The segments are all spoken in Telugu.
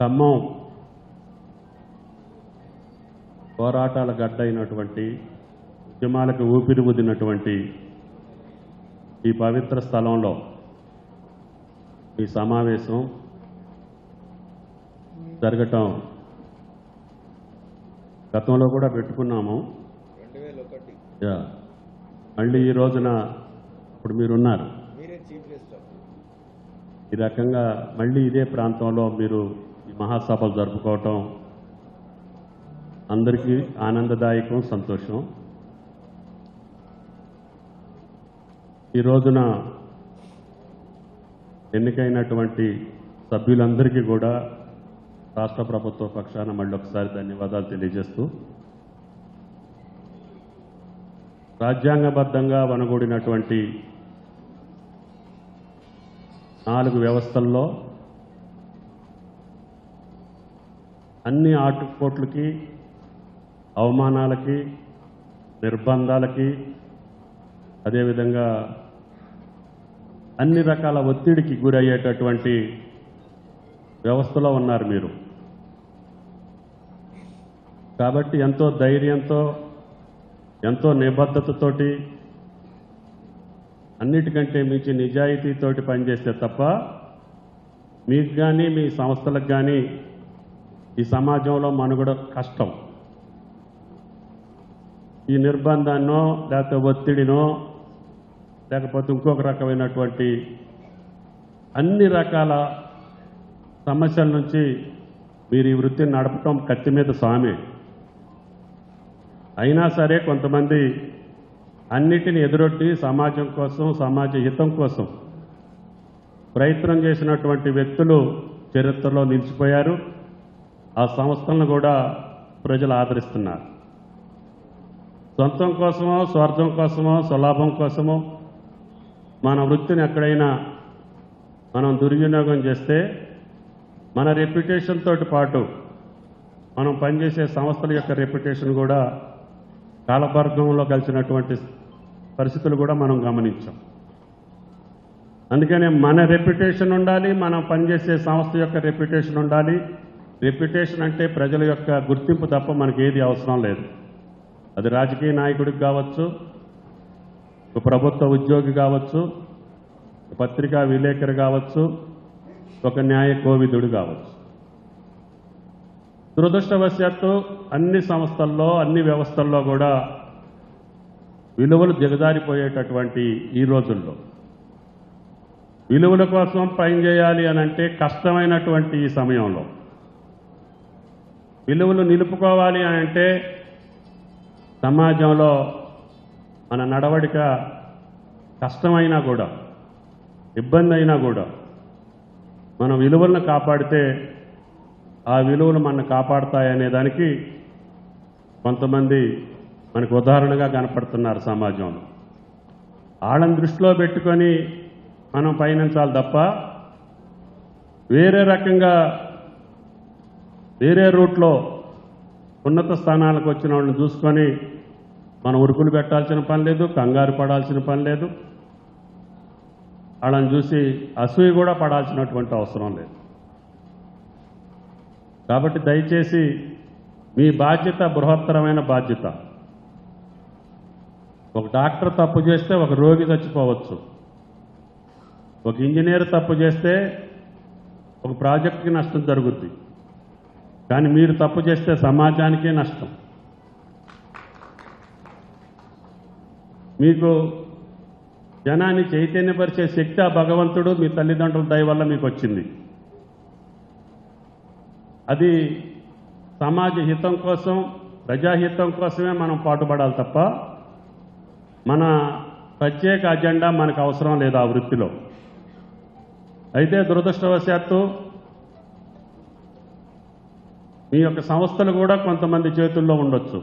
ఖమ్మం పోరాటాల గడ్డ అయినటువంటి ఉద్యమాలకు ఊపిరి ఊదినటువంటి ఈ పవిత్ర స్థలంలో ఈ సమావేశం జరగటం గతంలో కూడా పెట్టుకున్నాము. 2001 మళ్ళీ ఈ రోజున ఇప్పుడు మీరున్నారు. ఈ రకంగా మళ్ళీ ఇదే ప్రాంతంలో మీరు ఈ మహాసభలు జరుపుకోవటం అందరికీ ఆనందదాయకం, సంతోషం. ఈ రోజున ఎన్నికైనటువంటి సభ్యులందరికీ కూడా రాష్ట్ర ప్రభుత్వ పక్షాన మళ్ళీ ఒకసారి ధన్యవాదాలు తెలియజేస్తూ, రాజ్యాంగబద్ధంగా వనగూడినటువంటి 4 వ్యవస్థల్లో అన్ని ఆటుపోట్లకి, అవమానాలకి, నిర్బంధాలకి, అదేవిధంగా అన్ని రకాల ఒత్తిడికి గురయ్యేటటువంటి వ్యవస్థలో ఉన్నారు మీరు. కాబట్టి ఎంతో ధైర్యంతో, ఎంతో నిబద్ధతతోటి, అన్నిటికంటే మించి నిజాయితీతోటి పనిచేస్తే తప్ప మీకు కానీ మీ సంస్థలకు కానీ ఈ సమాజంలో మనుగడ కష్టం. ఈ నిర్బంధాన్నో లేకపోతే ఒత్తిడినో లేకపోతే ఇంకొక రకమైనటువంటి అన్ని రకాల సమస్యల నుంచి మీరు ఈ వృత్తిని నడపటం కత్తి మీద స్వామి. అయినా సరే కొంతమంది అన్నిటిని ఎదురొట్టి సమాజం కోసం, సమాజ హితం కోసం ప్రయత్నం చేసినటువంటి వ్యక్తులు చరిత్రలో నిలిచిపోయారు. ఆ సంస్థలను కూడా ప్రజలు ఆదరిస్తున్నారు. సొంతం కోసమో, స్వార్థం కోసమో, స్వలాభం కోసమో మన వృత్తిని ఎక్కడైనా మనం దుర్వినియోగం చేస్తే మన రెప్యుటేషన్ తోటి పాటు మనం పనిచేసే సంస్థల యొక్క రెప్యుటేషన్ కూడా కాలపర్గంలో కలిసినటువంటి పరిస్థితులు కూడా మనం గమనించాం. అందుకనే మన రెప్యుటేషన్ ఉండాలి, మనం పనిచేసే సంస్థ యొక్క రెప్యుటేషన్ ఉండాలి. రెప్యుటేషన్ అంటే ప్రజల యొక్క గుర్తింపు తప్ప మనకి ఏది అవసరం లేదు. అది రాజకీయ నాయకుడికి కావచ్చు, ఒక ప్రభుత్వ ఉద్యోగి కావచ్చు, పత్రికా విలేకరు కావచ్చు, ఒక న్యాయ కోవిదుడు కావచ్చు. దురదృష్టవశాత్తు అన్ని సంస్థల్లో, అన్ని వ్యవస్థల్లో కూడా విలువలు దిగజారిపోయేటటువంటి ఈ రోజుల్లో విలువల కోసం పనిచేయాలి అని అంటే కష్టమైనటువంటి ఈ సమయంలో విలువలు నిలుపుకోవాలి అని అంటే సమాజంలో మన నడవడిక కష్టమైనా కూడా, ఇబ్బంది అయినా కూడా మన విలువలను కాపాడితే ఆ విలువలు మనల్ని కాపాడుతాయనే దానికి కొంతమంది మనకు ఉదాహరణగా కనపడుతున్నారు సమాజంలో. వాళ్ళని దృష్టిలో పెట్టుకొని మనం పయనించాలి తప్ప వేరే రకంగా వేరే రూట్లో ఉన్నత స్థానాలకు వచ్చిన వాళ్ళని చూసుకొని మనం ఉరుకులు పెట్టాల్సిన పని లేదు, కంగారు పడాల్సిన పని లేదు, వాళ్ళని చూసి అసూయ కూడా పడాల్సినటువంటి అవసరం లేదు. కాబట్టి దయచేసి మీ బాధ్యత బృహత్తరమైన బాధ్యత. ఒక డాక్టర్ తప్పు చేస్తే ఒక రోగి చచ్చిపోవచ్చు, ఒక ఇంజనీర్ తప్పు చేస్తే ఒక ప్రాజెక్టుకి నష్టం జరుగుద్ది. కానీ మీరు తప్పు చేస్తే సమాజానికే నష్టం. మీకు జనాన్ని చైతన్యపరిచే శక్తి ఆ భగవంతుడు మీ తల్లిదండ్రుల దయ వల్ల మీకు వచ్చింది. అది సమాజ హితం కోసం, ప్రజాహితం కోసమే మనం పాటుపడాలి తప్ప మన ప్రత్యేక అజెండా మనకు అవసరం లేదు ఆ వృత్తిలో. అయితే దురదృష్టవశాత్తు మీ యొక్క సంస్థలు కూడా కొంతమంది చేతుల్లో ఉండొచ్చు,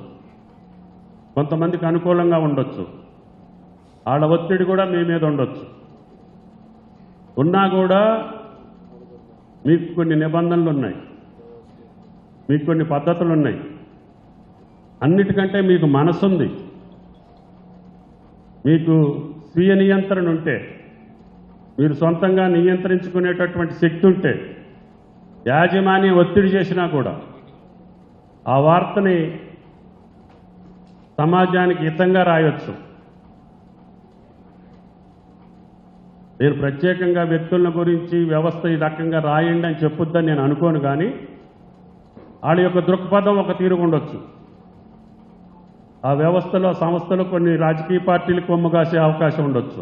కొంతమందికి అనుకూలంగా ఉండొచ్చు, వాళ్ళ ఒత్తిడి కూడా మీ మీద ఉండొచ్చు. ఉన్నా కూడా మీకు కొన్ని నిబంధనలు ఉన్నాయి, మీకు కొన్ని పద్ధతులు ఉన్నాయి. అన్నిటికంటే మీకు మనసుంది, మీకు స్వీయ నియంత్రణ ఉంటే, మీరు సొంతంగా నియంత్రించుకునేటటువంటి శక్తి ఉంటే యాజమాన్యం ఒత్తిడి చేసినా కూడా ఆ వార్తని సమాజానికి హితంగా రాయొచ్చు. నేను ప్రత్యేకంగా వ్యక్తుల గురించి వ్యవస్థ ఈ రకంగా రాయండి అని చెప్పొద్దని నేను అనుకోను, కానీ వాళ్ళ యొక్క దృక్పథం ఒక తీరుగా ఉండొచ్చు. ఆ వ్యవస్థలో సంస్థలు కొన్ని రాజకీయ పార్టీలకు కొమ్ము కాసే అవకాశం ఉండొచ్చు,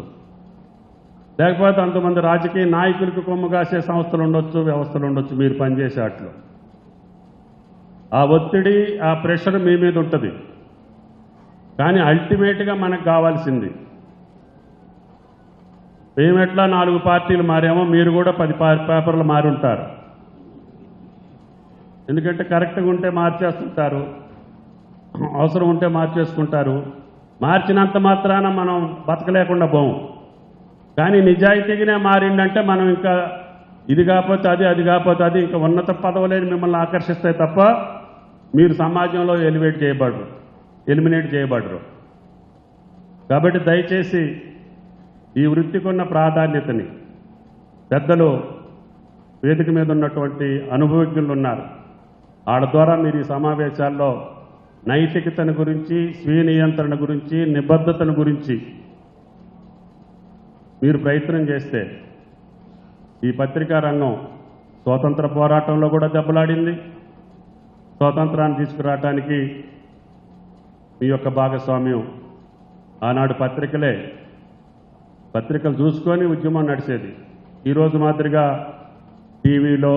లేకపోతే అంతమంది రాజకీయ నాయకులకు కొమ్ము కాసే సంస్థలు ఉండొచ్చు, వ్యవస్థలు ఉండొచ్చు మీరు పనిచేసే అట్లు. ఆ ఒత్తిడి, ఆ ప్రెషర్ మీ మీద ఉంటుంది. కానీ అల్టిమేట్గా మనకు కావాల్సింది, మేమెట్లా 4 పార్టీలు మారామో మీరు కూడా 10 పేపర్లు మారి ఉంటారు. ఎందుకంటే కరెక్ట్గా ఉంటే మార్చేస్తుంటారు, అవసరం ఉంటే మార్చేసుకుంటారు. మార్చినంత మాత్రాన మనం బతకలేకుండా పోము. కానీ నిజాయితీగానే మారిందంటే మనం ఇంకా ఇది కాకపోతే అది, అది కాకపోతే అది, ఇంకా ఉన్నత పదవులేని మిమ్మల్ని ఆకర్షిస్తాయి తప్ప మీరు సమాజంలో ఎలిమినేట్ చేయబడరు. కాబట్టి దయచేసి ఈ వృత్తికి ఉన్న ప్రాధాన్యతని పెద్దలు, వేదిక మీద ఉన్నటువంటి అనుభవజ్ఞులు ఉన్నారు, వాళ్ళ ద్వారా మీరు ఈ సమావేశాల్లో నైతికతను గురించి, స్వీయ నియంత్రణ గురించి, నిబద్ధతను గురించి మీరు ప్రయత్నం చేస్తే ఈ పత్రికా రంగం స్వాతంత్ర పోరాటంలో కూడా దెబ్బలాడింది. స్వాతంత్రాన్ని తీసుకురావడానికి మీ యొక్క భాగస్వామ్యం ఆనాడు పత్రికలు చూసుకొని ఉద్యమం నడిచేది. ఈరోజు మాదిరిగా టీవీలో